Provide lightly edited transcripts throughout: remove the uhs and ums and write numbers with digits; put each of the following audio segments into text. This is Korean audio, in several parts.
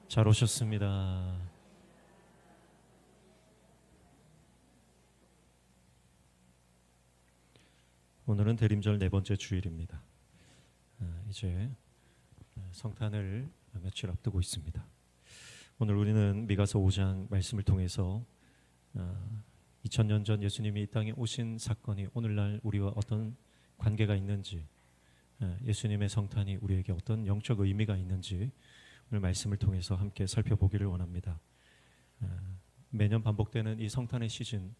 잘 오셨습니다. 오늘은 대림절 네 번째 주일입니다. 이제 성탄을 며칠 앞두고 있습니다. 오늘 우리는 미가서 5장 말씀을 통해서 2000년 전 예수님이 이 땅에 오신 사건이 오늘날 우리와 어떤 관계가 있는지, 예수님의 성탄이 우리에게 어떤 영적 의미가 있는지 오늘 말씀을 통해서 함께 살펴보기를 원합니다. 매년 반복되는 이 성탄의 시즌,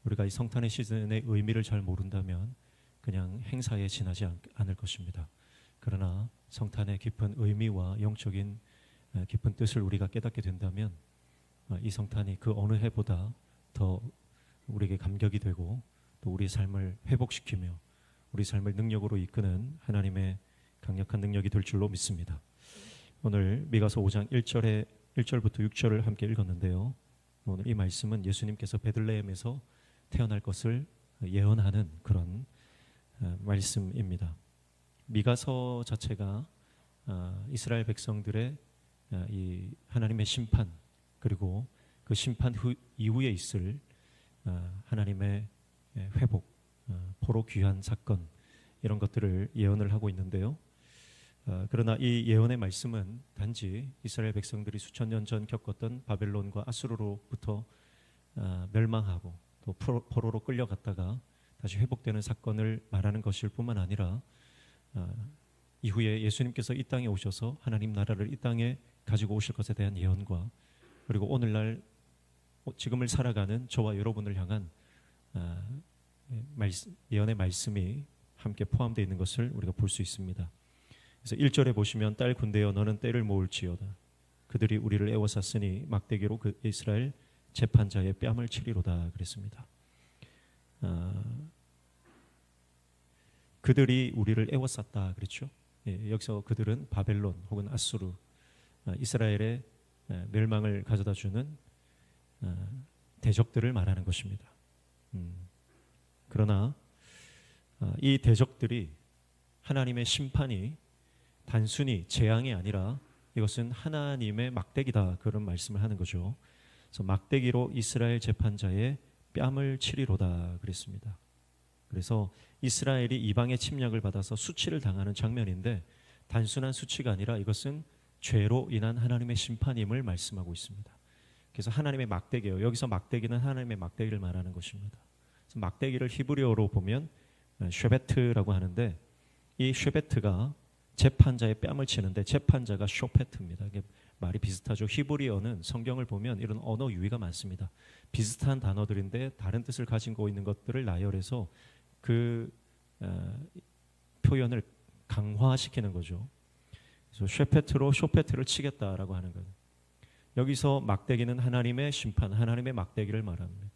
우리가 이 성탄의 시즌의 의미를 잘 모른다면 그냥 행사에 지나지 않을 것입니다. 그러나 성탄의 깊은 의미와 영적인 깊은 뜻을 우리가 깨닫게 된다면 이 성탄이 그 어느 해보다 더 우리에게 감격이 되고 또 우리의 삶을 회복시키며 우리 삶을 능력으로 이끄는 하나님의 강력한 능력이 될 줄로 믿습니다. 오늘 미가서 5장 1절부터 6절을 함께 읽었는데요. 오늘 이 말씀은 예수님께서 베들레헴에서 태어날 것을 예언하는 그런 말씀입니다. 미가서 자체가 이스라엘 백성들의 이 하나님의 심판, 그리고 그 심판 이후에 있을 하나님의 회복, 포로 귀환 사건, 이런 것들을 예언을 하고 있는데요. 그러나 이 예언의 말씀은 단지 이스라엘 백성들이 수천 년 전 겪었던 바벨론과 아수르로부터 멸망하고 또 포로로 끌려갔다가 다시 회복되는 사건을 말하는 것일 뿐만 아니라 이후에 예수님께서 이 땅에 오셔서 하나님 나라를 이 땅에 가지고 오실 것에 대한 예언과, 그리고 오늘날 지금을 살아가는 저와 여러분을 향한 예언의 말씀이 함께 포함되어 있는 것을 우리가 볼 수 있습니다. 그래서 1절에 보시면 딸 군대여 너는 때를 모을지어다. 그들이 우리를 애워쌌으니 막대기로 그 이스라엘 재판자의 뺨을 치리로다 그랬습니다. 그들이 우리를 애워쌌다 그랬죠. 여기서 그들은 바벨론 혹은 아수르, 이스라엘의 멸망을 가져다주는 대적들을 말하는 것입니다. 그러나 이 대적들이 하나님의 심판이 단순히 재앙이 아니라 이것은 하나님의 막대기다, 그런 말씀을 하는 거죠. 그래서 막대기로 이스라엘 재판자의 뺨을 치리로다 그랬습니다. 그래서 이스라엘이 이방의 침략을 받아서 수치를 당하는 장면인데 단순한 수치가 아니라 이것은 죄로 인한 하나님의 심판임을 말씀하고 있습니다. 그래서 하나님의 막대기예요. 여기서 막대기는 하나님의 막대기를 말하는 것입니다. 그래서 막대기를 히브리어로 보면 쉐베트라고 하는데, 이 쉐베트가 재판자의 뺨을 치는데 재판자가 쇼페트입니다. 이게 말이 비슷하죠. 히브리어는 성경을 보면 이런 언어 유희가 많습니다. 비슷한 단어들인데 다른 뜻을 가지고 있는 것들을 나열해서 그 표현을 강화시키는 거죠. 그래서 쉐페트로 쇼페트를 치겠다라고 하는 거예요. 여기서 막대기는 하나님의 심판, 하나님의 막대기를 말합니다.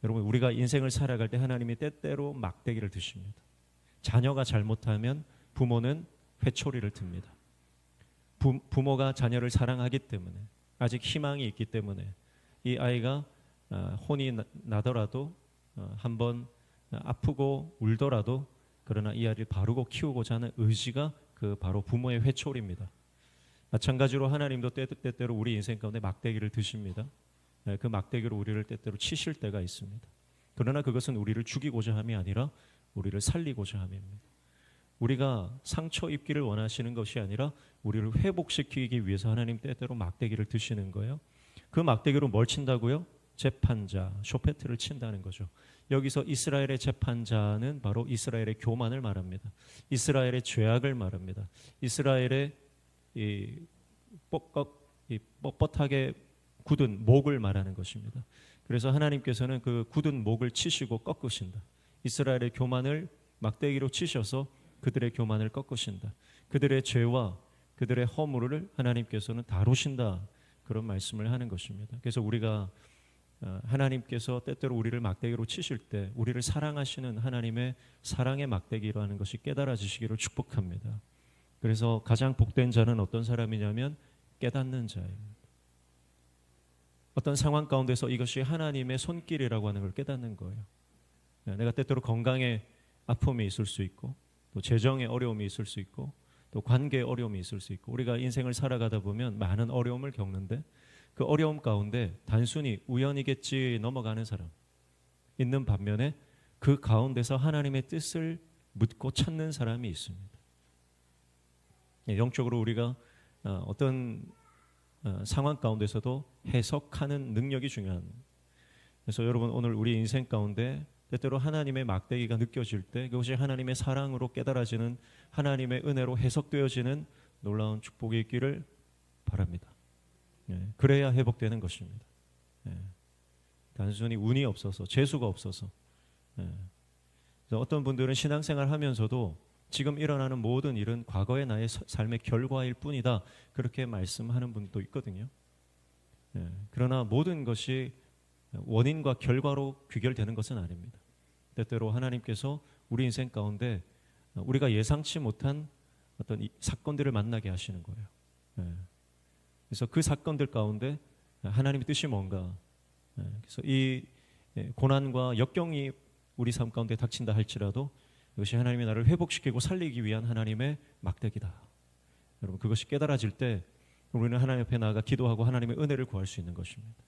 여러분, 우리가 인생을 살아갈 때 하나님이 때때로 막대기를 드십니다. 자녀가 잘못하면 부모는 회초리를 듭니다. 부모가 자녀를 사랑하기 때문에, 아직 희망이 있기 때문에 이 아이가 혼이 나더라도 한번 아프고 울더라도, 그러나 이 아이를 바르고 키우고자 하는 의지가 그 바로 부모의 회초리입니다. 마찬가지로 하나님도 때때로 우리 인생 가운데 막대기를 드십니다. 그 막대기로 우리를 때때로 치실 때가 있습니다. 그러나 그것은 우리를 죽이고자 함이 아니라 우리를 살리고자 함입니다. 우리가 상처 입기를 원하시는 것이 아니라 우리를 회복시키기 위해서 하나님 때때로 막대기를 드시는 거예요. 그 막대기로 뭘 친다고요? 재판자, 쇼페트를 친다는 거죠. 여기서 이스라엘의 재판자는 바로 이스라엘의 교만을 말합니다. 이스라엘의 죄악을 말합니다. 이스라엘의 이 뻣뻣하게 굳은 목을 말하는 것입니다. 그래서 하나님께서는 그 굳은 목을 치시고 꺾으신다. 이스라엘의 교만을 막대기로 치셔서 그들의 교만을 꺾으신다. 그들의 죄와 그들의 허물을 하나님께서는 다루신다, 그런 말씀을 하는 것입니다. 그래서 우리가 하나님께서 때때로 우리를 막대기로 치실 때 우리를 사랑하시는 하나님의 사랑의 막대기라는 것이 깨달아지시기를 축복합니다. 그래서 가장 복된 자는 어떤 사람이냐면 깨닫는 자예요. 어떤 상황 가운데서 이것이 하나님의 손길이라고 하는 걸 깨닫는 거예요. 내가 때때로 건강에 아픔이 있을 수 있고 또 재정에 어려움이 있을 수 있고 또 관계 어려움이 있을 수 있고 우리가 인생을 살아가다 보면 많은 어려움을 겪는데 그 어려움 가운데 단순히 우연이겠지 넘어가는 사람 있는 반면에 그 가운데서 하나님의 뜻을 묻고 찾는 사람이 있습니다. 영적으로 우리가 어떤 상황 가운데서도 해석하는 능력이 중요한. 그래서 여러분 오늘 우리 인생 가운데 때때로 하나님의 막대기가 느껴질 때 그것이 하나님의 사랑으로 깨달아지는 하나님의 은혜로 해석되어지는 놀라운 축복이 있기를 바랍니다. 그래야 회복되는 것입니다. 단순히 운이 없어서 재수가 없어서 그래서 어떤 분들은 신앙생활 하면서도 지금 일어나는 모든 일은 과거의 나의 삶의 결과일 뿐이다 그렇게 말씀하는 분도 있거든요. 그러나 모든 것이 원인과 결과로 귀결되는 것은 아닙니다. 때때로 하나님께서 우리 인생 가운데 우리가 예상치 못한 어떤 사건들을 만나게 하시는 거예요. 그래서 그 사건들 가운데 하나님의 뜻이 뭔가, 그래서 이 고난과 역경이 우리 삶 가운데 닥친다 할지라도 이것이 하나님이 나를 회복시키고 살리기 위한 하나님의 막대기다. 여러분 그것이 깨달아질 때 우리는 하나님 앞에 나아가 기도하고 하나님의 은혜를 구할 수 있는 것입니다.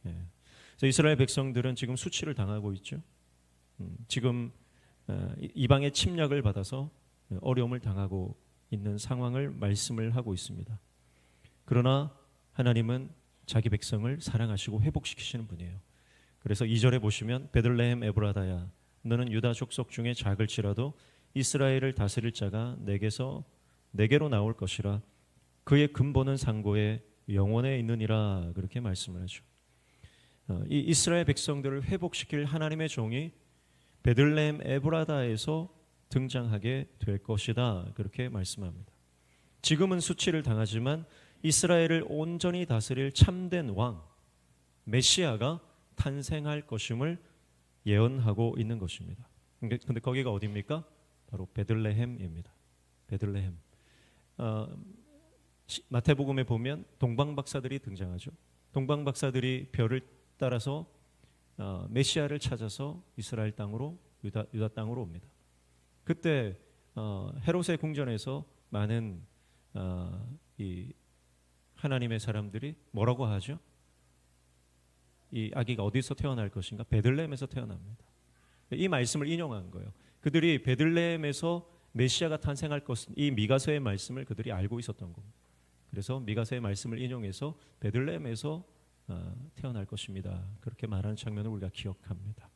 그래서 이스라엘 백성들은 지금 수치를 당하고 있죠. 지금 이방의 침략을 받아서 어려움을 당하고 있는 상황을 말씀을 하고 있습니다. 그러나 하나님은 자기 백성을 사랑하시고 회복시키시는 분이에요. 그래서 2절에 보시면 베들레헴 에브라다야 너는 유다 족속 중에 작을지라도 이스라엘을 다스릴 자가 내게로 나올 것이라 그의 근본은 상고에 영원에 있느니라 그렇게 말씀을 하죠. 이 이스라엘 백성들을 회복시킬 하나님의 종이 베들레헴 에브라다에서 등장하게 될 것이다 그렇게 말씀합니다. 지금은 수치를 당하지만 이스라엘을 온전히 다스릴 참된 왕 메시아가 탄생할 것임을 예언하고 있는 것입니다. 근데 거기가 어디입니까? 바로 베들레헴입니다. 베들레헴. 마태복음에 보면 동방박사들이 등장하죠. 동방박사들이 별을 따라서 메시아를 찾아서 이스라엘 땅으로 유다 땅으로 옵니다. 그때 헤롯의 궁전에서 많은 이 하나님의 사람들이 뭐라고 하죠? 이 아기가 어디서 태어날 것인가? 베들레헴에서 태어납니다. 이 말씀을 인용한 거예요. 그들이 베들레헴에서 메시아가 탄생할 것은 이 미가서의 말씀을 그들이 알고 있었던 겁니다. 그래서 미가서의 말씀을 인용해서 베들레헴에서 태어날 것입니다. 그렇게 말하는 장면을 우리가 기억합니다.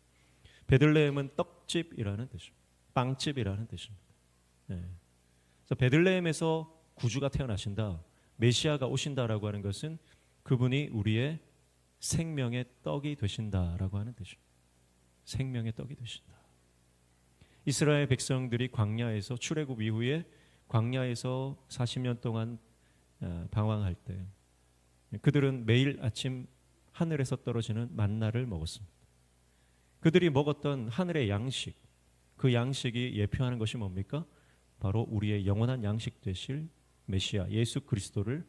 베들레헴은 떡집이라는 뜻입니다. 빵집이라는 뜻입니다. 그래서 베들레헴에서 구주가 태어나신다, 메시아가 오신다라고 하는 것은 그분이 우리의 생명의 떡이 되신다라고 하는 뜻입니다. 생명의 떡이 되신다. 이스라엘 백성들이 광야에서 출애굽 이후에 광야에서 40년 동안 방황할 때 그들은 매일 아침 하늘에서 떨어지는 만나를 먹었습니다. 그들이 먹었던 하늘의 양식, 그 양식이 예표하는 것이 뭡니까? 바로 우리의 영원한 양식 되실 메시아 예수 그리스도를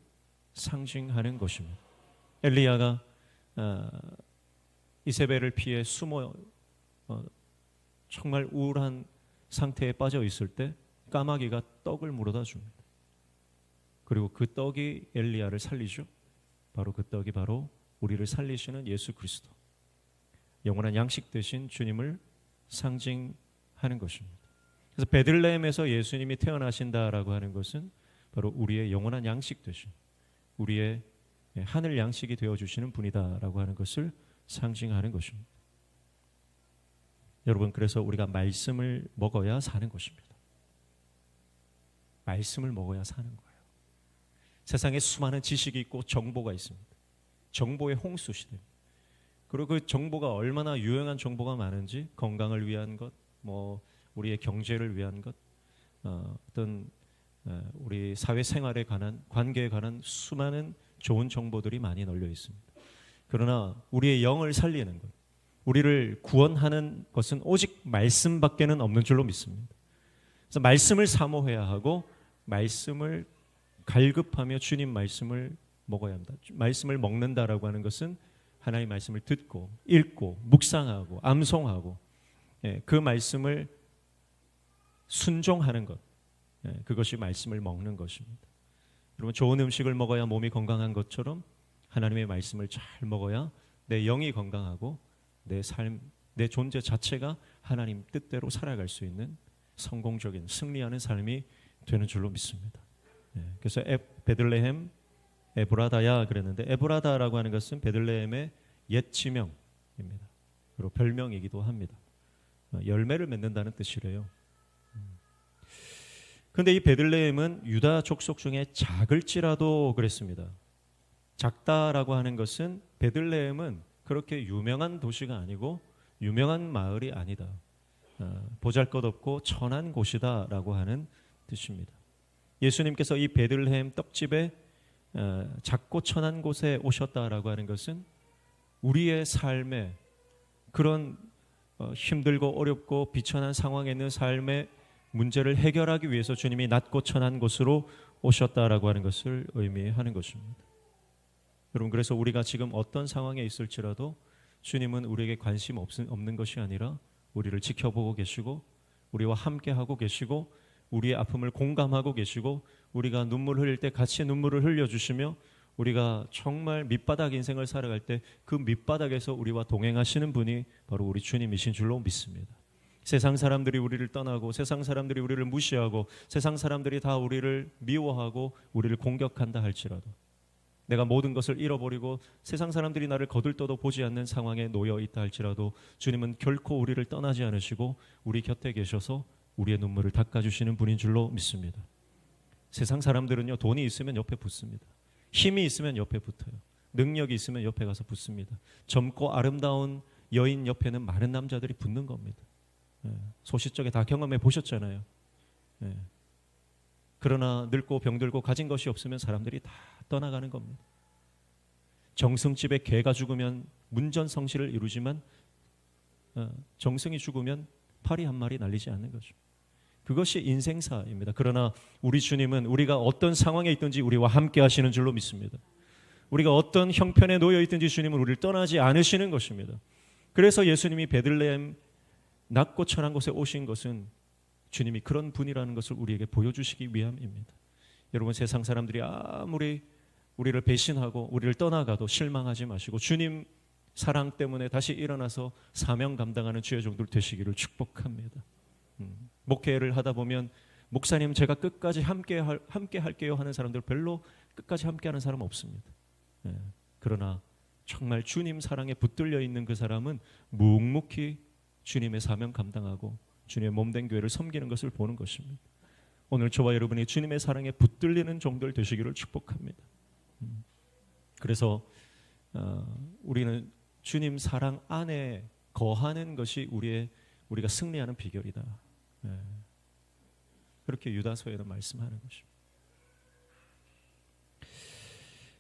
상징하는 것입니다. 엘리야가 이세벨을 피해 숨어 정말 우울한 상태에 빠져 있을 때 까마귀가 떡을 물어다 줍니다. 그리고 그 떡이 엘리야를 살리죠. 바로 그 떡이 바로 우리를 살리시는 예수 그리스도, 영원한 양식 되신 주님을 상징하는 것입니다. 그래서 베들레헴에서 예수님이 태어나신다라고 하는 것은 바로 우리의 영원한 양식 되신, 우리의 하늘 양식이 되어주시는 분이다라고 하는 것을 상징하는 것입니다. 여러분, 그래서 우리가 말씀을 먹어야 사는 것입니다. 말씀을 먹어야 사는 거예요. 세상에 수많은 지식이 있고 정보가 있습니다. 정보의 홍수 시대입니다. 그리고 그 정보가 얼마나 유용한 정보가 많은지, 건강을 위한 것, 우리의 경제를 위한 것, 어떤 우리 사회생활에 관한, 관계에 관한 수많은 좋은 정보들이 많이 널려 있습니다. 그러나 우리의 영을 살리는 것, 우리를 구원하는 것은 오직 말씀밖에는 없는 줄로 믿습니다. 그래서 말씀을 사모해야 하고 말씀을 갈급하며 주님 말씀을 먹어야 합니다. 말씀을 먹는다라고 하는 것은 하나님의 말씀을 듣고 읽고 묵상하고 암송하고 그 말씀을 순종하는 것, 그것이 말씀을 먹는 것입니다. 여러분, 좋은 음식을 먹어야 몸이 건강한 것처럼 하나님의 말씀을 잘 먹어야 내 영이 건강하고 내 삶, 내 존재 자체가 하나님 뜻대로 살아갈 수 있는 성공적인 승리하는 삶이 되는 줄로 믿습니다. 그래서 베들레헴 에브라다야 그랬는데, 에브라다라고 하는 것은 베들레헴의 옛 지명입니다. 그리고 별명이기도 합니다. 열매를 맺는다는 뜻이래요. 그런데 이 베들레헴은 유다 족속 중에 작을지라도 그랬습니다. 작다라고 하는 것은 베들레헴은 그렇게 유명한 도시가 아니고 유명한 마을이 아니다. 보잘것없고 천한 곳이다라고 하는 뜻입니다. 예수님께서 이 베들레헴 떡집에 작고 천한 곳에 오셨다라고 하는 것은 우리의 삶에 그런 힘들고 어렵고 비천한 상황에 있는 삶의 문제를 해결하기 위해서 주님이 낮고 천한 곳으로 오셨다라고 하는 것을 의미하는 것입니다. 여러분, 그래서 우리가 지금 어떤 상황에 있을지라도 주님은 우리에게 관심 없는 것이 아니라 우리를 지켜보고 계시고 우리와 함께하고 계시고 우리의 아픔을 공감하고 계시고 우리가 눈물 흘릴 때 같이 눈물을 흘려주시며 우리가 정말 밑바닥 인생을 살아갈 때 그 밑바닥에서 우리와 동행하시는 분이 바로 우리 주님이신 줄로 믿습니다. 세상 사람들이 우리를 떠나고 세상 사람들이 우리를 무시하고 세상 사람들이 다 우리를 미워하고 우리를 공격한다 할지라도 내가 모든 것을 잃어버리고 세상 사람들이 나를 거들떠도 보지 않는 상황에 놓여 있다 할지라도 주님은 결코 우리를 떠나지 않으시고 우리 곁에 계셔서 우리의 눈물을 닦아주시는 분인 줄로 믿습니다. 세상 사람들은요, 돈이 있으면 옆에 붙습니다. 힘이 있으면 옆에 붙어요. 능력이 있으면 옆에 가서 붙습니다. 젊고 아름다운 여인 옆에는 많은 남자들이 붙는 겁니다. 소시적에 다 경험해 보셨잖아요. 그러나 늙고 병들고 가진 것이 없으면 사람들이 다 떠나가는 겁니다. 정승집에 개가 죽으면 문전성시를 이루지만 정승이 죽으면 파리 한 마리 날리지 않는 거죠. 그것이 인생사입니다. 그러나 우리 주님은 우리가 어떤 상황에 있든지 우리와 함께 하시는 줄로 믿습니다. 우리가 어떤 형편에 놓여 있든지 주님은 우리를 떠나지 않으시는 것입니다. 그래서 예수님이 베들레헴 낮고 천한 곳에 오신 것은 주님이 그런 분이라는 것을 우리에게 보여주시기 위함입니다. 여러분, 세상 사람들이 아무리 우리를 배신하고 우리를 떠나가도 실망하지 마시고 주님 사랑 때문에 다시 일어나서 사명 감당하는 주의 종들 되시기를 축복합니다. 목회를 하다 보면 목사님 제가 끝까지 함께 할게요 하는 사람들 별로 끝까지 함께하는 사람 없습니다. 그러나 정말 주님 사랑에 붙들려 있는 그 사람은 묵묵히 주님의 사명 감당하고 주님의 몸된 교회를 섬기는 것을 보는 것입니다. 오늘 저와 여러분이 주님의 사랑에 붙들리는 종들 되시기를 축복합니다. 그래서 우리는 주님 사랑 안에 거하는 것이 우리가 승리하는 비결이다. 그렇게 유다서에는 말씀하는 것입니다.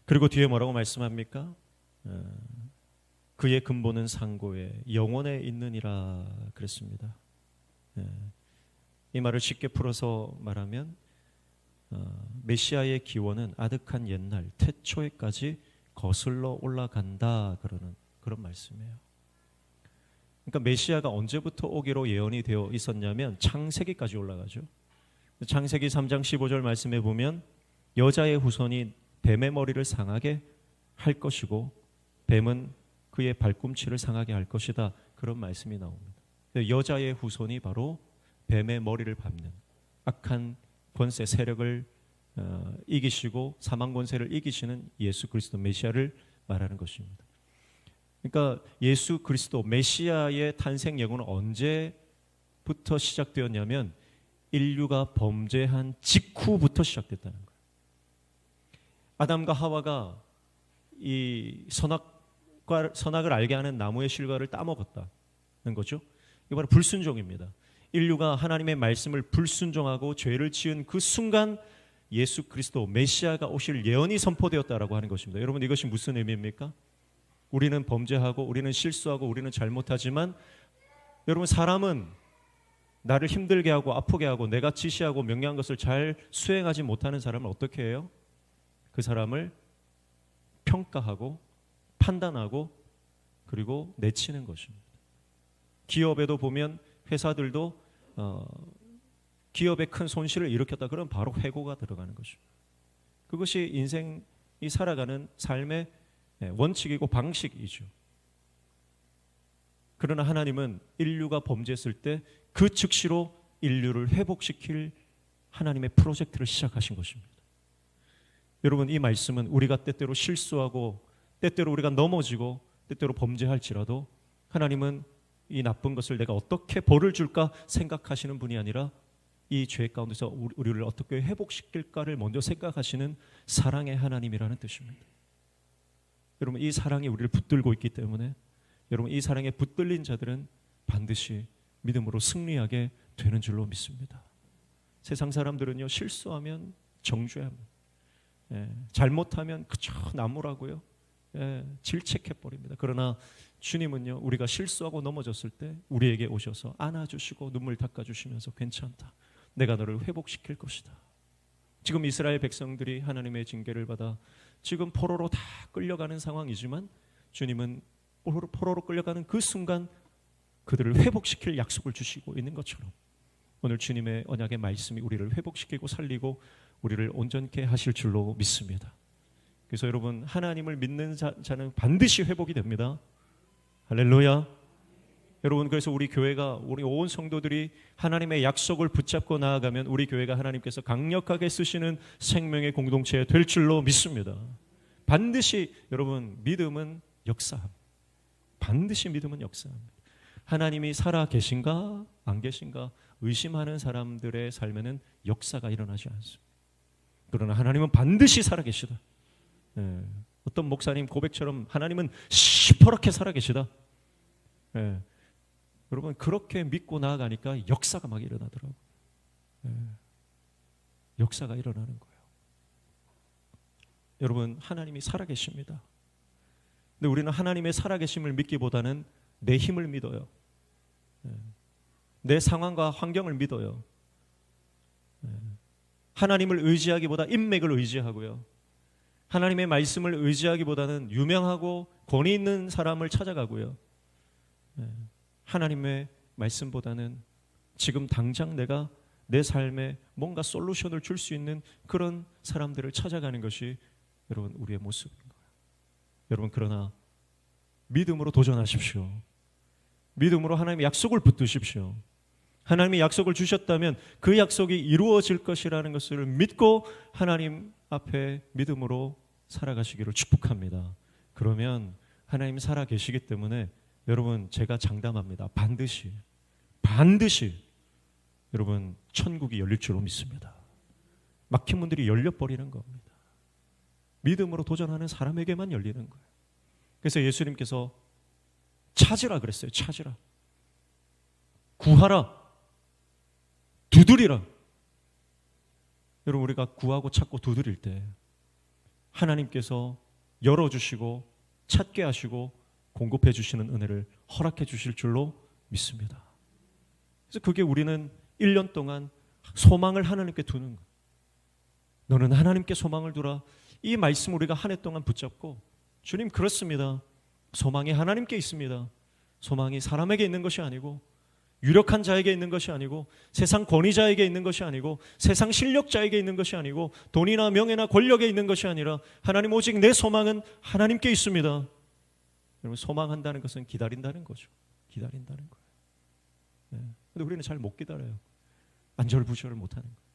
그리고 뒤에 뭐라고 말씀합니까? 그의 근본은 상고에 영원에 있느니라 그랬습니다. 이 말을 쉽게 풀어서 말하면 메시아의 기원은 아득한 옛날 태초에까지 거슬러 올라간다 그런 말씀이에요. 그러니까 메시아가 언제부터 오기로 예언이 되어 있었냐면 창세기까지 올라가죠. 창세기 3장 15절 말씀에 보면 여자의 후손이 뱀의 머리를 상하게 할 것이고 뱀은 그의 발꿈치를 상하게 할 것이다. 그런 말씀이 나옵니다. 여자의 후손이 바로 뱀의 머리를 밟는 악한 권세 세력을 이기시고 사망 권세를 이기시는 예수 그리스도 메시아를 말하는 것입니다. 그러니까 예수 그리스도 메시아의 탄생 여부는 언제부터 시작되었냐면 인류가 범죄한 직후부터 시작됐다는 거예요. 아담과 하와가 이 선악을 알게 하는 나무의 실과를 따먹었다는 거죠. 이거 바로 불순종입니다. 인류가 하나님의 말씀을 불순종하고 죄를 지은 그 순간 예수 그리스도 메시아가 오실 예언이 선포되었다라고 하는 것입니다. 여러분, 이것이 무슨 의미입니까? 우리는 범죄하고 우리는 실수하고 우리는 잘못하지만 여러분, 사람은 나를 힘들게 하고 아프게 하고 내가 지시하고 명령한 것을 잘 수행하지 못하는 사람을 어떻게 해요? 그 사람을 평가하고 판단하고 그리고 내치는 것입니다. 기업에도 보면 회사들도 기업에 큰 손실을 일으켰다. 그럼 바로 회고가 들어가는 것입니다. 그것이 인생이 살아가는 삶의 원칙이고 방식이죠. 그러나 하나님은 인류가 범죄했을 때 그 즉시로 인류를 회복시킬 하나님의 프로젝트를 시작하신 것입니다. 여러분, 이 말씀은 우리가 때때로 실수하고 때때로 우리가 넘어지고 때때로 범죄할지라도 하나님은 이 나쁜 것을 내가 어떻게 벌을 줄까 생각하시는 분이 아니라 이 죄 가운데서 우리를 어떻게 회복시킬까를 먼저 생각하시는 사랑의 하나님이라는 뜻입니다. 여러분, 이 사랑이 우리를 붙들고 있기 때문에 여러분, 이 사랑에 붙들린 자들은 반드시 믿음으로 승리하게 되는 줄로 믿습니다. 세상 사람들은요, 실수하면 정죄합니다. 잘못하면 그저 나무라고요. 질책해버립니다. 그러나 주님은요, 우리가 실수하고 넘어졌을 때 우리에게 오셔서 안아주시고 눈물 닦아주시면서 괜찮다. 내가 너를 회복시킬 것이다. 지금 이스라엘 백성들이 하나님의 징계를 받아 지금 포로로 다 끌려가는 상황이지만 주님은 포로로 끌려가는 그 순간 그들을 회복시킬 약속을 주시고 있는 것처럼 오늘 주님의 언약의 말씀이 우리를 회복시키고 살리고 우리를 온전케 하실 줄로 믿습니다. 그래서 여러분, 하나님을 믿는 자는 반드시 회복이 됩니다. 할렐루야. 여러분, 그래서 우리 교회가, 우리 온 성도들이 하나님의 약속을 붙잡고 나아가면 우리 교회가 하나님께서 강력하게 쓰시는 생명의 공동체 될 줄로 믿습니다. 반드시 여러분, 믿음은 역사합니다. 반드시 믿음은 역사합니다. 하나님이 살아 계신가 안 계신가 의심하는 사람들의 삶에는 역사가 일어나지 않습니다. 그러나 하나님은 반드시 살아 계시다. 어떤 목사님 고백처럼 하나님은 시퍼렇게 살아 계시다. 여러분, 그렇게 믿고 나아가니까 역사가 막 일어나더라고요. 역사가 일어나는 거예요. 여러분, 하나님이 살아 계십니다. 근데 우리는 하나님의 살아계심을 믿기보다는 내 힘을 믿어요. 내 상황과 환경을 믿어요. 하나님을 의지하기보다 인맥을 의지하고요. 하나님의 말씀을 의지하기보다는 유명하고 권위 있는 사람을 찾아가고요. 하나님의 말씀보다는 지금 당장 내가 내 삶에 뭔가 솔루션을 줄 수 있는 그런 사람들을 찾아가는 것이 여러분, 우리의 모습인 거예요. 여러분, 그러나 믿음으로 도전하십시오. 믿음으로 하나님의 약속을 붙드십시오. 하나님의 약속을 주셨다면 그 약속이 이루어질 것이라는 것을 믿고 하나님 앞에 믿음으로 살아가시기를 축복합니다. 그러면 하나님 살아 계시기 때문에 여러분, 제가 장담합니다. 반드시 여러분, 천국이 열릴 줄로 믿습니다. 막힌 문들이 열려버리는 겁니다. 믿음으로 도전하는 사람에게만 열리는 거예요. 그래서 예수님께서 찾으라 그랬어요. 찾으라. 구하라. 두드리라. 여러분, 우리가 구하고 찾고 두드릴 때 하나님께서 열어주시고 찾게 하시고 공급해 주시는 은혜를 허락해 주실 줄로 믿습니다. 그래서 그게 우리는 1년 동안 소망을 하나님께 두는 거예요. 너는 하나님께 소망을 두라. 이 말씀 우리가 한 해 동안 붙잡고 주님, 그렇습니다. 소망이 하나님께 있습니다. 소망이 사람에게 있는 것이 아니고 유력한 자에게 있는 것이 아니고 세상 권위자에게 있는 것이 아니고 세상 실력자에게 있는 것이 아니고 돈이나 명예나 권력에 있는 것이 아니라 하나님, 오직 내 소망은 하나님께 있습니다. 여러분, 소망한다는 것은 기다린다는 거죠. 기다린다는 거예요. 근데 우리는 잘 못 기다려요. 안절부절을 못하는 거예요.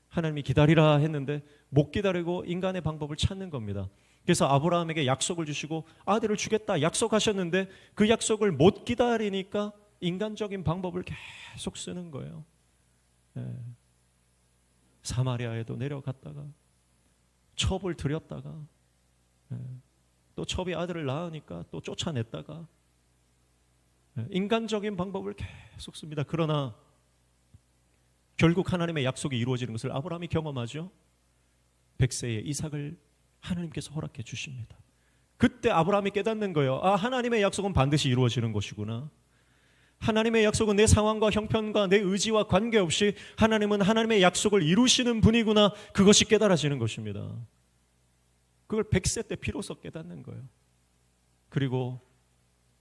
하나님이 기다리라 했는데 못 기다리고 인간의 방법을 찾는 겁니다. 그래서 아브라함에게 약속을 주시고 아들을 주겠다 약속하셨는데 그 약속을 못 기다리니까 인간적인 방법을 계속 쓰는 거예요. 사마리아에도 내려갔다가 첩을 들였다가 또 첩이 아들을 낳으니까 또 쫓아냈다가 인간적인 방법을 계속 씁니다. 그러나 결국 하나님의 약속이 이루어지는 것을 아브라함이 경험하죠. 100세의 이삭을 하나님께서 허락해 주십니다. 그때 아브라함이 깨닫는 거예요. 아, 하나님의 약속은 반드시 이루어지는 것이구나. 하나님의 약속은 내 상황과 형편과 내 의지와 관계없이 하나님은 하나님의 약속을 이루시는 분이구나. 그것이 깨달아지는 것입니다. 그걸 100세 때 비로소 깨닫는 거예요. 그리고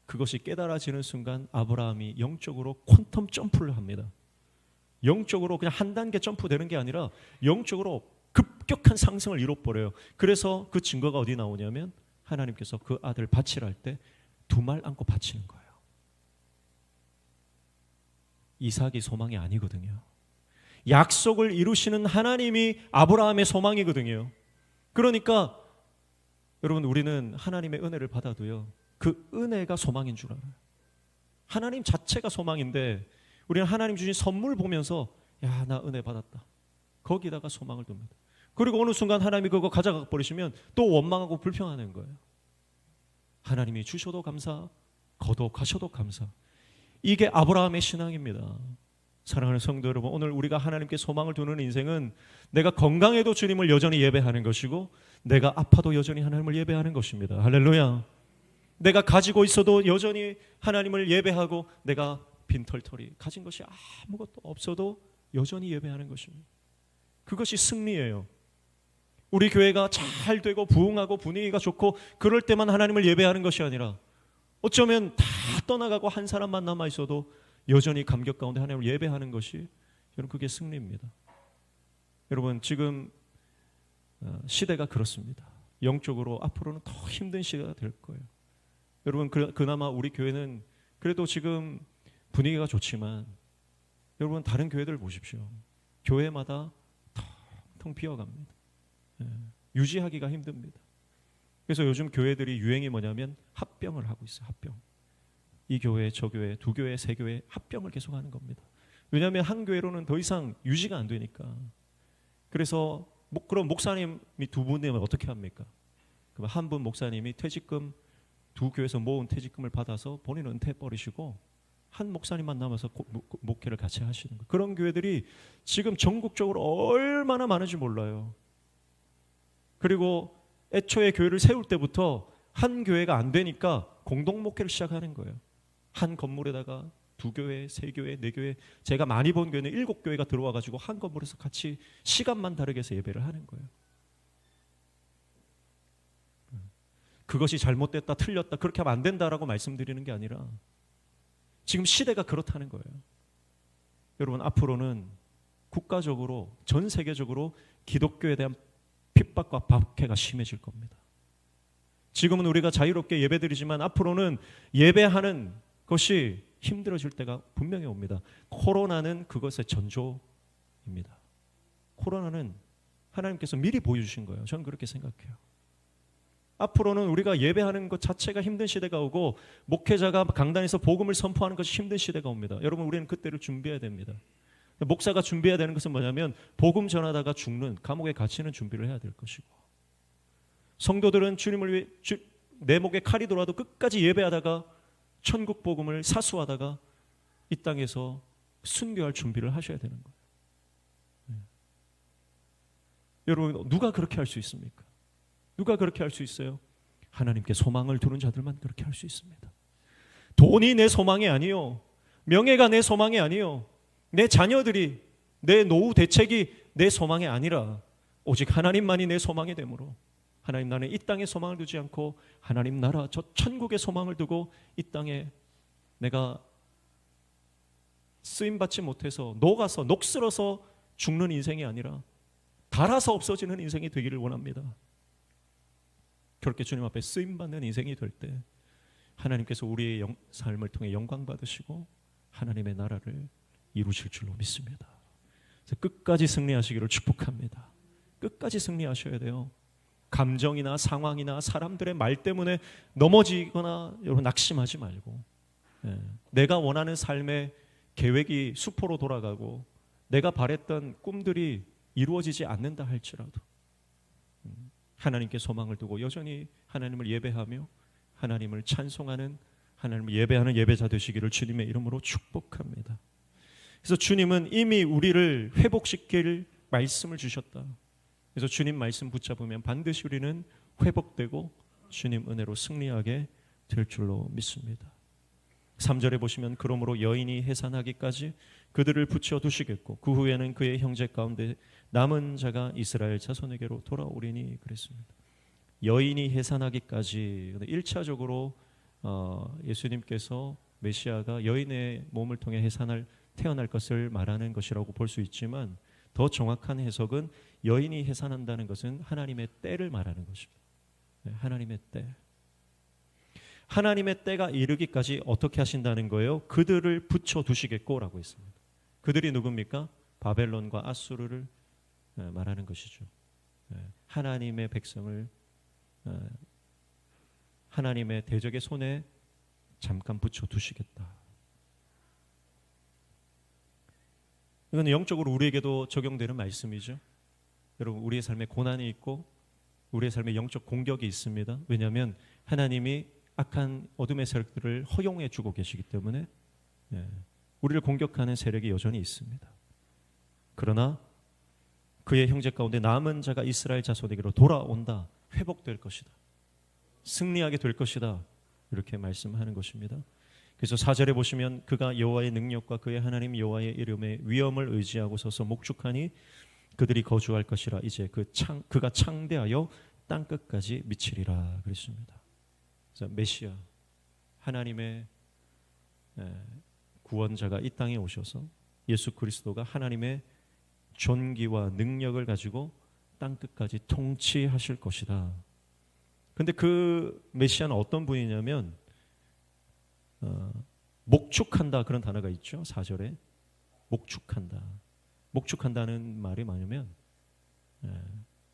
그것이 깨달아지는 순간 아브라함이 영적으로 퀀텀 점프를 합니다. 영적으로 그냥 한 단계 점프되는 게 아니라 영적으로 급격한 상승을 이뤄버려요. 그래서 그 증거가 어디 나오냐면 하나님께서 그 아들 바치라 할 때 두 말 안고 바치는 거예요. 이삭이 소망이 아니거든요. 약속을 이루시는 하나님이 아브라함의 소망이거든요. 그러니까 여러분, 우리는 하나님의 은혜를 받아도요, 그 은혜가 소망인 줄 알아요. 하나님 자체가 소망인데 우리는 하나님 주신 선물 보면서 야, 나 은혜 받았다, 거기다가 소망을 둡니다. 그리고 어느 순간 하나님이 그거 가져가 버리시면 또 원망하고 불평하는 거예요. 하나님이 주셔도 감사, 거둬가셔도 감사. 이게 아브라함의 신앙입니다. 사랑하는 성도 여러분, 오늘 우리가 하나님께 소망을 두는 인생은 내가 건강해도 주님을 여전히 예배하는 것이고 내가 아파도 여전히 하나님을 예배하는 것입니다. 할렐루야. 내가 가지고 있어도 여전히 하나님을 예배하고 내가 빈털터리 가진 것이 아무것도 없어도 여전히 예배하는 것입니다. 그것이 승리예요. 우리 교회가 잘 되고 부흥하고 분위기가 좋고 그럴 때만 하나님을 예배하는 것이 아니라 어쩌면 다 떠나가고 한 사람만 남아 있어도 여전히 감격 가운데 하나님을 예배하는 것이, 여러분, 그게 승리입니다. 여러분, 지금 시대가 그렇습니다. 영적으로 앞으로는 더 힘든 시대가 될 거예요. 여러분, 그나마 우리 교회는 그래도 지금 분위기가 좋지만 여러분, 다른 교회들 보십시오. 교회마다 텅텅 비어갑니다. 유지하기가 힘듭니다. 그래서 요즘 교회들이 유행이 뭐냐면 합병을 하고 있어요. 합병. 이 교회, 저 교회, 두 교회, 세 교회 합병을 계속하는 겁니다. 왜냐하면 한 교회로는 더 이상 유지가 안 되니까. 그래서 그럼 목사님이 두 분이면 어떻게 합니까? 그럼 한 분 목사님이 퇴직금, 두 교회에서 모은 퇴직금을 받아서 본인은 은퇴해 버리시고 한 목사님만 남아서 목회를 같이 하시는 거예요. 그런 교회들이 지금 전국적으로 얼마나 많은지 몰라요. 그리고 애초에 교회를 세울 때부터 한 교회가 안 되니까 공동 목회를 시작하는 거예요. 한 건물에다가 두 교회, 세 교회, 네 교회, 제가 많이 본 교회는 7교회가 들어와가지고 한 건물에서 같이 시간만 다르게 해서 예배를 하는 거예요. 그것이 잘못됐다, 틀렸다, 그렇게 하면 안 된다라고 말씀드리는 게 아니라 지금 시대가 그렇다는 거예요. 여러분, 앞으로는 국가적으로, 전 세계적으로 기독교에 대한 핍박과 박해가 심해질 겁니다. 지금은 우리가 자유롭게 예배드리지만 앞으로는 예배하는 것이 힘들어질 때가 분명히 옵니다. 코로나는 그것의 전조입니다. 코로나는 하나님께서 미리 보여주신 거예요. 저는 그렇게 생각해요. 앞으로는 우리가 예배하는 것 자체가 힘든 시대가 오고 목회자가 강단에서 복음을 선포하는 것이 힘든 시대가 옵니다. 여러분, 우리는 그때를 준비해야 됩니다. 목사가 준비해야 되는 것은 뭐냐면 복음 전하다가 죽는, 감옥에 갇히는 준비를 해야 될 것이고, 성도들은 주님을 위해 내 목에 칼이 돌아도 끝까지 예배하다가 천국 복음을 사수하다가 이 땅에서 순교할 준비를 하셔야 되는 거예요. 여러분, 누가 그렇게 할 수 있습니까? 누가 그렇게 할 수 있어요? 하나님께 소망을 두는 자들만 그렇게 할 수 있습니다. 돈이 내 소망이 아니요, 명예가 내 소망이 아니요, 내 자녀들이, 내 노후 대책이 내 소망이 아니라 오직 하나님만이 내 소망이 되므로, 하나님, 나는 이 땅에 소망을 두지 않고 하나님 나라, 저 천국에 소망을 두고 이 땅에 내가 쓰임받지 못해서 녹아서 녹슬어서 죽는 인생이 아니라 닳아서 없어지는 인생이 되기를 원합니다. 그렇게 주님 앞에 쓰임받는 인생이 될 때 하나님께서 우리의 삶을 통해 영광 받으시고 하나님의 나라를 이루실 줄로 믿습니다. 그래서 끝까지 승리하시기를 축복합니다. 끝까지 승리하셔야 돼요. 감정이나 상황이나 사람들의 말 때문에 넘어지거나 여러분 낙심하지 말고, 내가 원하는 삶의 계획이 수포로 돌아가고 내가 바랬던 꿈들이 이루어지지 않는다 할지라도 하나님께 소망을 두고 여전히 하나님을 예배하며 하나님을 찬송하는, 하나님을 예배하는 예배자 되시기를 주님의 이름으로 축복합니다. 그래서 주님은 이미 우리를 회복시킬 말씀을 주셨다. 그래서 주님 말씀 붙잡으면 반드시 우리는 회복되고 주님 은혜로 승리하게 될 줄로 믿습니다. 3절에 보시면 그러므로 여인이 해산하기까지 그들을 붙여두시겠고 그 후에는 그의 형제 가운데 남은 자가 이스라엘 자손에게로 돌아오리니 그랬습니다. 여인이 해산하기까지, 1차적으로 예수님께서 메시아가 여인의 몸을 통해 해산할 태어날 것을 말하는 것이라고 볼 수 있지만 더 정확한 해석은 여인이 해산한다는 것은 하나님의 때를 말하는 것입니다. 하나님의 때. 하나님의 때가 이르기까지 어떻게 하신다는 거예요? 그들을 붙여두시겠고라고 했습니다. 그들이 누굽니까? 바벨론과 아수르를 말하는 것이죠. 하나님의 백성을 하나님의 대적의 손에 잠깐 붙여두시겠다. 이건 영적으로 우리에게도 적용되는 말씀이죠. 여러분, 우리의 삶에 고난이 있고 우리의 삶에 영적 공격이 있습니다. 왜냐하면 하나님이 악한 어둠의 세력들을 허용해 주고 계시기 때문에 우리를 공격하는 세력이 여전히 있습니다. 그러나 그의 형제 가운데 남은 자가 이스라엘 자손에게로 돌아온다. 회복될 것이다. 승리하게 될 것이다. 이렇게 말씀하는 것입니다. 그래서 4절에 보시면 그가 여호와의 능력과 그의 하나님 여호와의 이름의 위엄을 의지하고 서서 목축하니 그들이 거주할 것이라. 이제 그가 창대하여 땅 끝까지 미치리라 그랬습니다. 그래서 메시아 하나님의 구원자가 이 땅에 오셔서 예수 그리스도가 하나님의 존귀와 능력을 가지고 땅 끝까지 통치하실 것이다. 근데 그 메시아는 어떤 분이냐면 목축한다 그런 단어가 있죠. 4절에 목축한다. 목축한다는 말이 뭐냐면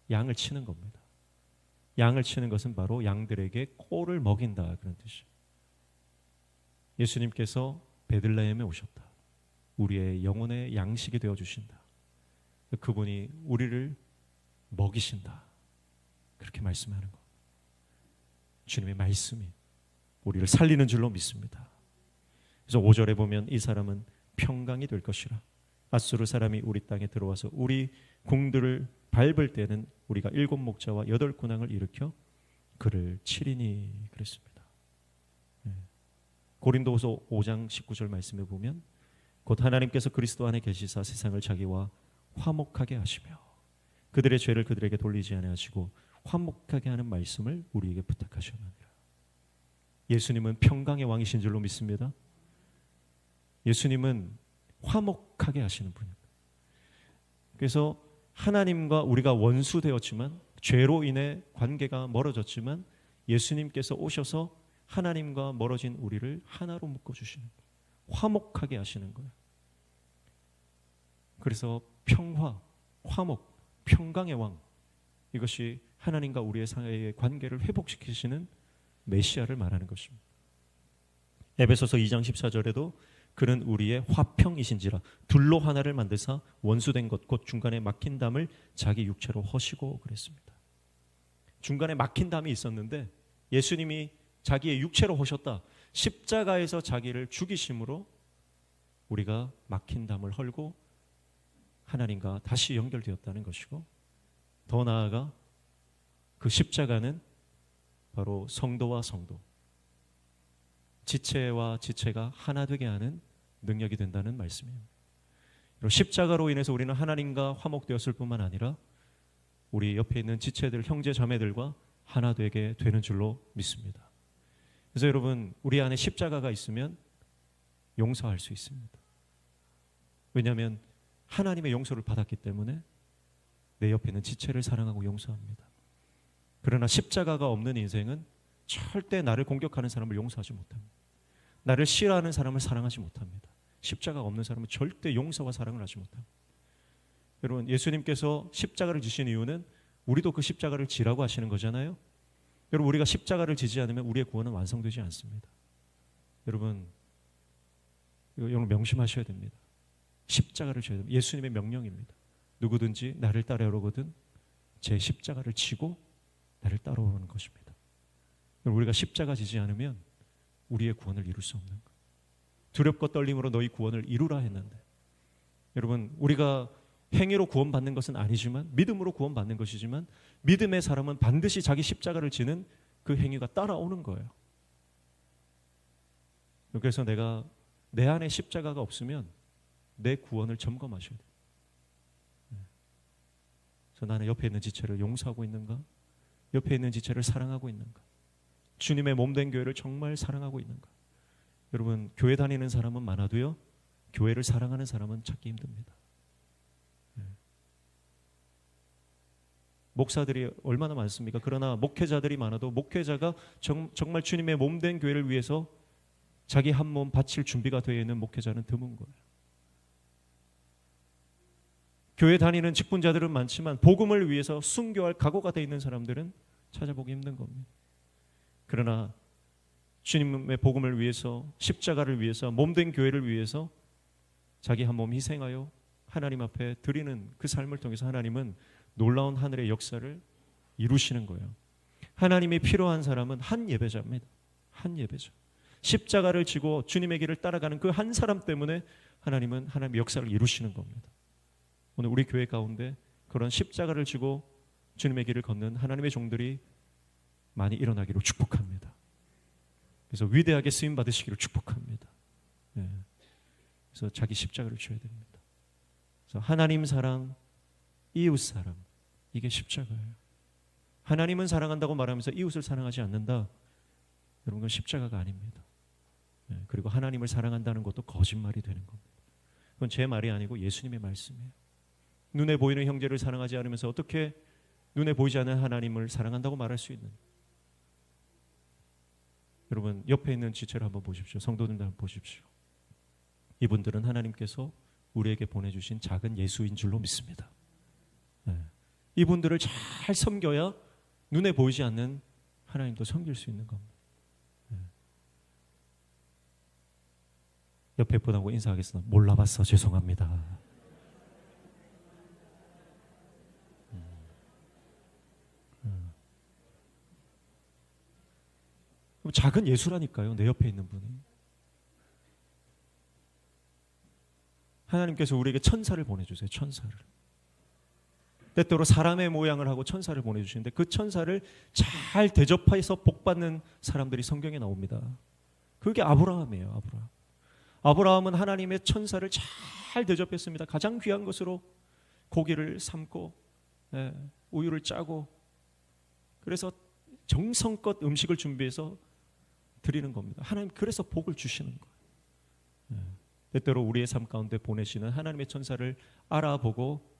양을 치는 겁니다. 양을 치는 것은 바로 양들에게 꼴을 먹인다 그런 뜻이에요. 예수님께서 베들레헴에 오셨다. 우리의 영혼의 양식이 되어주신다. 그분이 우리를 먹이신다. 그렇게 말씀하는 것. 주님의 말씀이 우리를 살리는 줄로 믿습니다. 그래서 5절에 보면 이 사람은 평강이 될 것이라. 아수르 사람이 우리 땅에 들어와서 우리 궁들을 밟을 때는 우리가 7 목자와 8 군왕을 일으켜 그를 치리니 그랬습니다. 고린도후서 5장 19절 말씀에 보면 곧 하나님께서 그리스도 안에 계시사 세상을 자기와 화목하게 하시며 그들의 죄를 그들에게 돌리지 아니하시고 화목하게 하는 말씀을 우리에게 부탁하셨느니라. 예수님은 평강의 왕이신 줄로 믿습니다. 예수님은 화목하게 하시는 분입니다. 그래서 하나님과 우리가 원수되었지만 죄로 인해 관계가 멀어졌지만 예수님께서 오셔서 하나님과 멀어진 우리를 하나로 묶어주시는 거예요. 화목하게 하시는 거예요. 그래서 평화, 화목, 평강의 왕, 이것이 하나님과 우리의 사이의 관계를 회복시키시는 메시아를 말하는 것입니다. 에베소서 2장 14절에도 그는 우리의 화평이신지라 둘로 하나를 만드사 원수된 것 곧 중간에 막힌 담을 자기 육체로 허시고 그랬습니다. 중간에 막힌 담이 있었는데 예수님이 자기의 육체로 허셨다. 십자가에서 자기를 죽이심으로 우리가 막힌 담을 헐고 하나님과 다시 연결되었다는 것이고, 더 나아가 그 십자가는 바로 성도와 성도, 지체와 지체가 하나 되게 하는 능력이 된다는 말씀이에요. 십자가로 인해서 우리는 하나님과 화목되었을 뿐만 아니라 우리 옆에 있는 지체들, 형제 자매들과 하나 되게 되는 줄로 믿습니다. 그래서 여러분, 우리 안에 십자가가 있으면 용서할 수 있습니다. 왜냐하면 하나님의 용서를 받았기 때문에 내 옆에 있는 지체를 사랑하고 용서합니다. 그러나 십자가가 없는 인생은 절대 나를 공격하는 사람을 용서하지 못합니다. 나를 싫어하는 사람을 사랑하지 못합니다. 십자가가 없는 사람은 절대 용서와 사랑을 하지 못합니다. 여러분, 예수님께서 십자가를 지신 이유는 우리도 그 십자가를 지라고 하시는 거잖아요. 여러분, 우리가 십자가를 지지 않으면 우리의 구원은 완성되지 않습니다. 여러분, 이거 명심하셔야 됩니다. 십자가를 져야 됩니다. 예수님의 명령입니다. 누구든지 나를 따라오거든 제 십자가를 지고 나를 따라오는 것입니다. 우리가 십자가 지지 않으면 우리의 구원을 이룰 수 없는 것. 두렵고 떨림으로 너희 구원을 이루라 했는데, 여러분, 우리가 행위로 구원받는 것은 아니지만 믿음으로 구원받는 것이지만 믿음의 사람은 반드시 자기 십자가를 지는 그 행위가 따라오는 거예요. 그래서 내가 내 안에 십자가가 없으면 내 구원을 점검하셔야 돼요. 그래서 나는 옆에 있는 지체를 용서하고 있는가? 옆에 있는 지체를 사랑하고 있는가? 주님의 몸된 교회를 정말 사랑하고 있는가? 여러분, 교회 다니는 사람은 많아도요, 교회를 사랑하는 사람은 찾기 힘듭니다. 목사들이 얼마나 많습니까? 그러나 목회자들이 많아도 목회자가 정말 주님의 몸된 교회를 위해서 자기 한 몸 바칠 준비가 되어 있는 목회자는 드문 거예요. 교회 다니는 직분자들은 많지만 복음을 위해서 순교할 각오가 되어 있는 사람들은 찾아보기 힘든 겁니다. 그러나 주님의 복음을 위해서, 십자가를 위해서, 몸된 교회를 위해서 자기 한 몸 희생하여 하나님 앞에 드리는 그 삶을 통해서 하나님은 놀라운 하늘의 역사를 이루시는 거예요. 하나님이 필요한 사람은 한 예배자입니다. 한 예배자. 십자가를 지고 주님의 길을 따라가는 그 한 사람 때문에 하나님은 하나님의 역사를 이루시는 겁니다. 오늘 우리 교회 가운데 그런 십자가를 지고 주님의 길을 걷는 하나님의 종들이 많이 일어나기를 축복합니다. 그래서 위대하게 쓰임 받으시기를 축복합니다. 네. 그래서 자기 십자가를 져야 됩니다. 그래서 하나님 사랑, 이웃 사랑, 이게 십자가예요. 하나님은 사랑한다고 말하면서 이웃을 사랑하지 않는다. 여러분, 그건 십자가가 아닙니다. 네. 그리고 하나님을 사랑한다는 것도 거짓말이 되는 겁니다. 그건 제 말이 아니고 예수님의 말씀이에요. 눈에 보이는 형제를 사랑하지 않으면서 어떻게 눈에 보이지 않는 하나님을 사랑한다고 말할 수 있는? 여러분, 옆에 있는 지체를 한번 보십시오. 성도님들 한번 보십시오. 이분들은 하나님께서 우리에게 보내주신 작은 예수인 줄로 믿습니다. 네. 이분들을 잘 섬겨야 눈에 보이지 않는 하나님도 섬길 수 있는 겁니다. 네. 옆에 분하고 인사하겠습니다. 몰라봤어, 죄송합니다. 작은 예수라니까요. 내 옆에 있는 분이. 하나님께서 우리에게 천사를 보내주세요. 천사를. 때때로 사람의 모양을 하고 천사를 보내주시는데 그 천사를 잘 대접해서 복받는 사람들이 성경에 나옵니다. 그게 아브라함이에요. 아브라함. 아브라함은 하나님의 천사를 잘 대접했습니다. 가장 귀한 것으로 고기를 삶고 우유를 짜고 그래서 정성껏 음식을 준비해서 드리는 겁니다. 하나님 그래서 복을 주시는 거예요. 때때로 우리의 삶 가운데 보내시는 하나님의 천사를 알아보고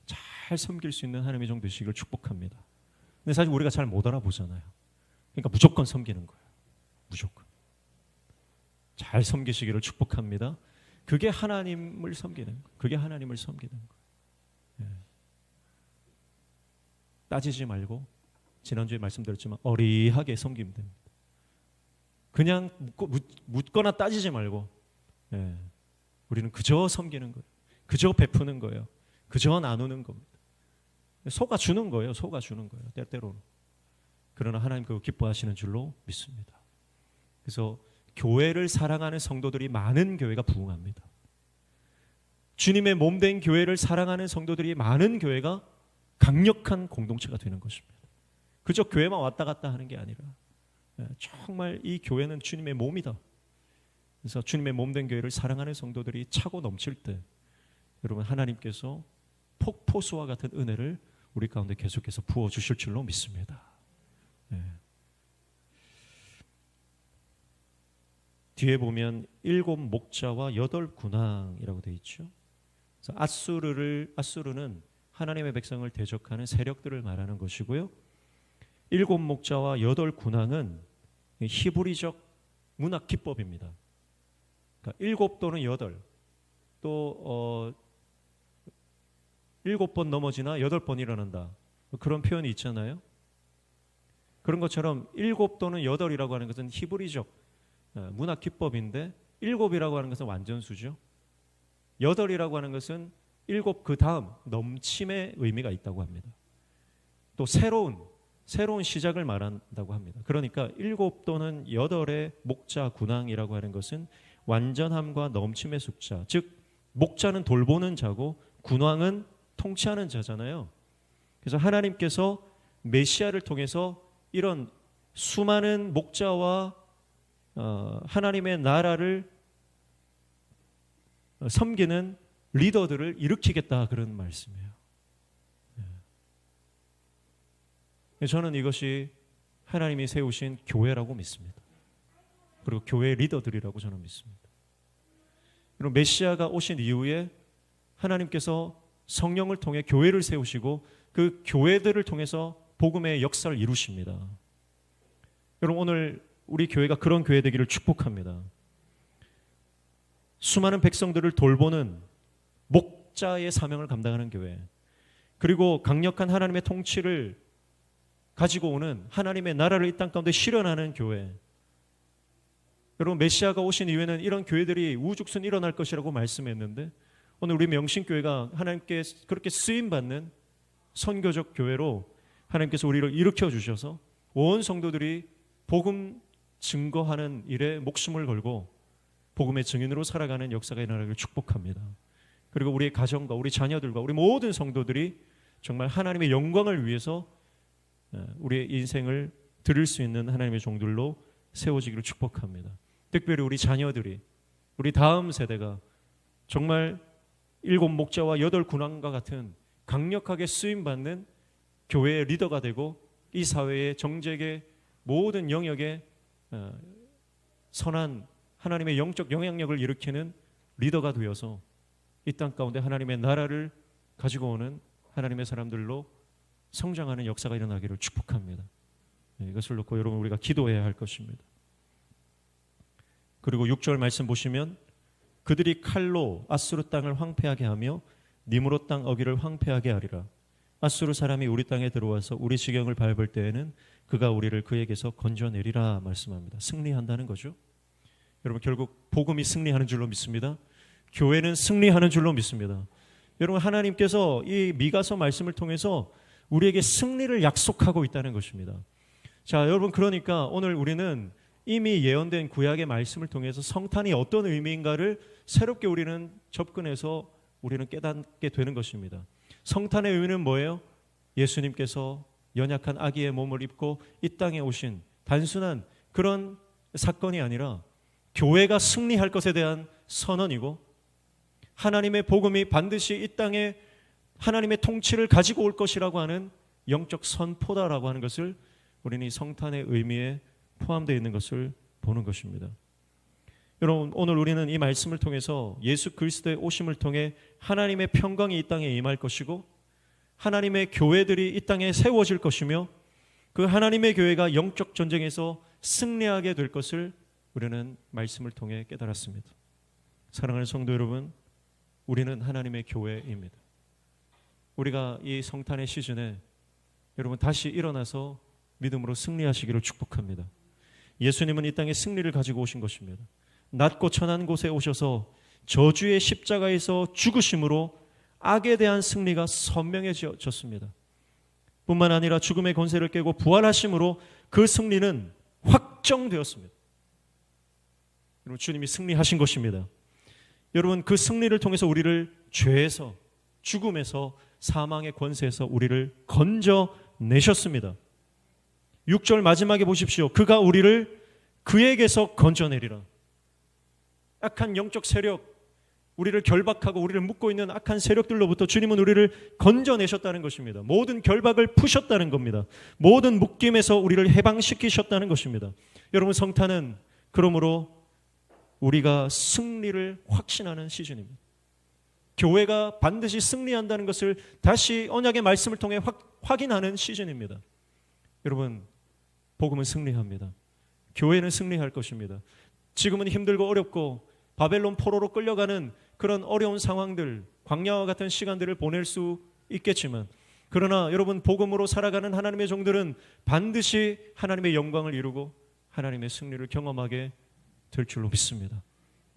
잘 섬길 수 있는 하나님의 종 되시기를 축복합니다. 근데 사실 우리가 잘 못 알아보잖아요. 그러니까 무조건 섬기는 거예요. 무조건. 잘 섬기시기를 축복합니다. 그게 하나님을 섬기는 거예요. 그게 하나님을 섬기는 거예요. 따지지 말고 지난주에 말씀드렸지만 어리하게 섬기면 됩니다. 그냥 묻거나 따지지 말고 우리는 그저 섬기는 거예요. 그저 베푸는 거예요. 그저 나누는 겁니다. 속아주는 거예요. 속아주는 거예요. 때때로는. 그러나 하나님 그거 기뻐하시는 줄로 믿습니다. 그래서 교회를 사랑하는 성도들이 많은 교회가 부흥합니다. 주님의 몸된 교회를 사랑하는 성도들이 많은 교회가 강력한 공동체가 되는 것입니다. 그저 교회만 왔다 갔다 하는 게 아니라 정말 이 교회는 주님의 몸이다. 그래서 주님의 몸된 교회를 사랑하는 성도들이 차고 넘칠 때 여러분 하나님께서 폭포수와 같은 은혜를 우리 가운데 계속해서 부어주실 줄로 믿습니다. 뒤에 보면 7 목자와 8 군왕이라고 되어 있죠. 그래서 아수르는 하나님의 백성을 대적하는 세력들을 말하는 것이고요. 7 목자와 8 군왕은 히브리적 문학 기법입니다. 그러니까 7 또는 8, 또 7번 넘어지나 8번 일어난다. 그런 표현이 있잖아요. 그런 것처럼 7 또는 8이라고 하는 것은 히브리적 문학 기법인데 7이라고 하는 것은 완전수죠. 8이라고 하는 것은 7 그 다음 넘침의 의미가 있다고 합니다. 또 새로운 시작을 말한다고 합니다. 그러니까 7 또는 8의 목자 군왕이라고 하는 것은 완전함과 넘침의 숫자, 즉 목자는 돌보는 자고 군왕은 통치하는 자잖아요. 그래서 하나님께서 메시아를 통해서 이런 수많은 목자와 하나님의 나라를 섬기는 리더들을 일으키겠다 그런 말씀이에요. 저는 이것이 하나님이 세우신 교회라고 믿습니다. 그리고 교회 리더들이라고 저는 믿습니다. 그리고 메시아가 오신 이후에 하나님께서 성령을 통해 교회를 세우시고 그 교회들을 통해서 복음의 역사를 이루십니다. 여러분, 오늘 우리 교회가 그런 교회 되기를 축복합니다. 수많은 백성들을 돌보는 목자의 사명을 감당하는 교회, 그리고 강력한 하나님의 통치를 가지고 오는 하나님의 나라를 이 땅 가운데 실현하는 교회. 여러분, 메시아가 오신 이후에는 이런 교회들이 우죽순 일어날 것이라고 말씀했는데 오늘 우리 명신교회가 하나님께 그렇게 쓰임받는 선교적 교회로 하나님께서 우리를 일으켜 주셔서 온 성도들이 복음 증거하는 일에 목숨을 걸고 복음의 증인으로 살아가는 역사가 일어나기를 축복합니다. 그리고 우리의 가정과 우리 자녀들과 우리 모든 성도들이 정말 하나님의 영광을 위해서 우리의 인생을 드릴 수 있는 하나님의 종들로 세워지기를 축복합니다. 특별히 우리 자녀들이, 우리 다음 세대가 정말 7 목자와 8 군왕과 같은 강력하게 쓰임받는 교회의 리더가 되고 이 사회의 정책의 모든 영역에 선한 하나님의 영적 영향력을 일으키는 리더가 되어서 이 땅 가운데 하나님의 나라를 가지고 오는 하나님의 사람들로 성장하는 역사가 일어나기를 축복합니다. 이것을 놓고 여러분 우리가 기도해야 할 것입니다. 그리고 6절 말씀 보시면 그들이 칼로 아수르 땅을 황폐하게 하며 니므롯 땅 어기를 황폐하게 하리라. 아수르 사람이 우리 땅에 들어와서 우리 지경을 밟을 때에는 그가 우리를 그에게서 건져내리라 말씀합니다. 승리한다는 거죠. 여러분, 결국 복음이 승리하는 줄로 믿습니다. 교회는 승리하는 줄로 믿습니다. 여러분, 하나님께서 이 미가서 말씀을 통해서 우리에게 승리를 약속하고 있다는 것입니다. 자, 여러분, 그러니까 오늘 우리는 이미 예언된 구약의 말씀을 통해서 성탄이 어떤 의미인가를 새롭게 우리는 접근해서 우리는 깨닫게 되는 것입니다. 성탄의 의미는 뭐예요? 예수님께서 연약한 아기의 몸을 입고 이 땅에 오신 단순한 그런 사건이 아니라 교회가 승리할 것에 대한 선언이고 하나님의 복음이 반드시 이 땅에 하나님의 통치를 가지고 올 것이라고 하는 영적 선포다라고 하는 것을 우리는 이 성탄의 의미에 포함되어 있는 것을 보는 것입니다. 여러분, 오늘 우리는 이 말씀을 통해서 예수 그리스도의 오심을 통해 하나님의 평강이 이 땅에 임할 것이고 하나님의 교회들이 이 땅에 세워질 것이며 그 하나님의 교회가 영적 전쟁에서 승리하게 될 것을 우리는 말씀을 통해 깨달았습니다. 사랑하는 성도 여러분, 우리는 하나님의 교회입니다. 우리가 이 성탄의 시즌에 여러분 다시 일어나서 믿음으로 승리하시기를 축복합니다. 예수님은 이 땅에 승리를 가지고 오신 것입니다. 낮고 천한 곳에 오셔서 저주의 십자가에서 죽으심으로 악에 대한 승리가 선명해졌습니다. 뿐만 아니라 죽음의 권세를 깨고 부활하심으로 그 승리는 확정되었습니다. 여러분, 주님이 승리하신 것입니다. 여러분, 그 승리를 통해서 우리를 죄에서, 죽음에서, 사망의 권세에서 우리를 건져내셨습니다. 6절 마지막에 보십시오. 그가 우리를 그에게서 건져내리라. 악한 영적 세력, 우리를 결박하고 우리를 묶고 있는 악한 세력들로부터 주님은 우리를 건져내셨다는 것입니다. 모든 결박을 푸셨다는 겁니다. 모든 묶임에서 우리를 해방시키셨다는 것입니다. 여러분, 성탄은 그러므로 우리가 승리를 확신하는 시즌입니다. 교회가 반드시 승리한다는 것을 다시 언약의 말씀을 통해 확인하는 시즌입니다. 여러분, 복음은 승리합니다. 교회는 승리할 것입니다. 지금은 힘들고 어렵고 바벨론 포로로 끌려가는 그런 어려운 상황들, 광야와 같은 시간들을 보낼 수 있겠지만 그러나 여러분, 복음으로 살아가는 하나님의 종들은 반드시 하나님의 영광을 이루고 하나님의 승리를 경험하게 될 줄로 믿습니다.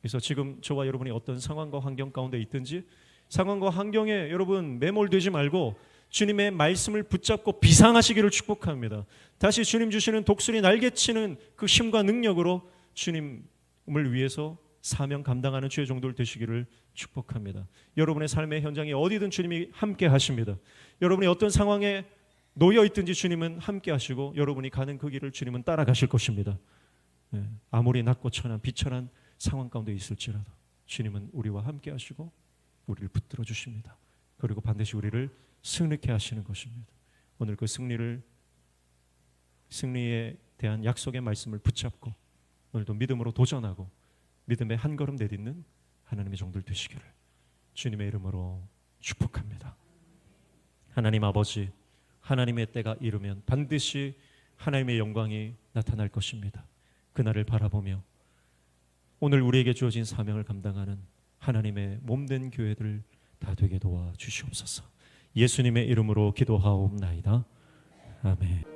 그래서 지금 저와 여러분이 어떤 상황과 환경 가운데 있든지 상황과 환경에 여러분 매몰되지 말고 주님의 말씀을 붙잡고 비상하시기를 축복합니다. 다시 주님 주시는 독수리 날개치는 그 힘과 능력으로 주님을 위해서 사명 감당하는 주의 종들 되시기를 축복합니다. 여러분의 삶의 현장에 어디든 주님이 함께 하십니다. 여러분이 어떤 상황에 놓여 있든지 주님은 함께 하시고 여러분이 가는 그 길을 주님은 따라가실 것입니다. 아무리 낮고 천한 비천한 상황 가운데 있을지라도 주님은 우리와 함께 하시고 우리를 붙들어 주십니다. 그리고 반드시 우리를 승리케 하시는 것입니다. 오늘 그 승리에 대한 약속의 말씀을 붙잡고 오늘도 믿음으로 도전하고 믿음의 한 걸음 내딛는 하나님의 종들 되시기를 주님의 이름으로 축복합니다. 하나님 아버지, 하나님의 때가 이르면 반드시 하나님의 영광이 나타날 것입니다. 그날을 바라보며 오늘 우리에게 주어진 사명을 감당하는 하나님의 몸된 교회들 다 되게 도와주시옵소서. 예수님의 이름으로 기도하옵나이다. 아멘.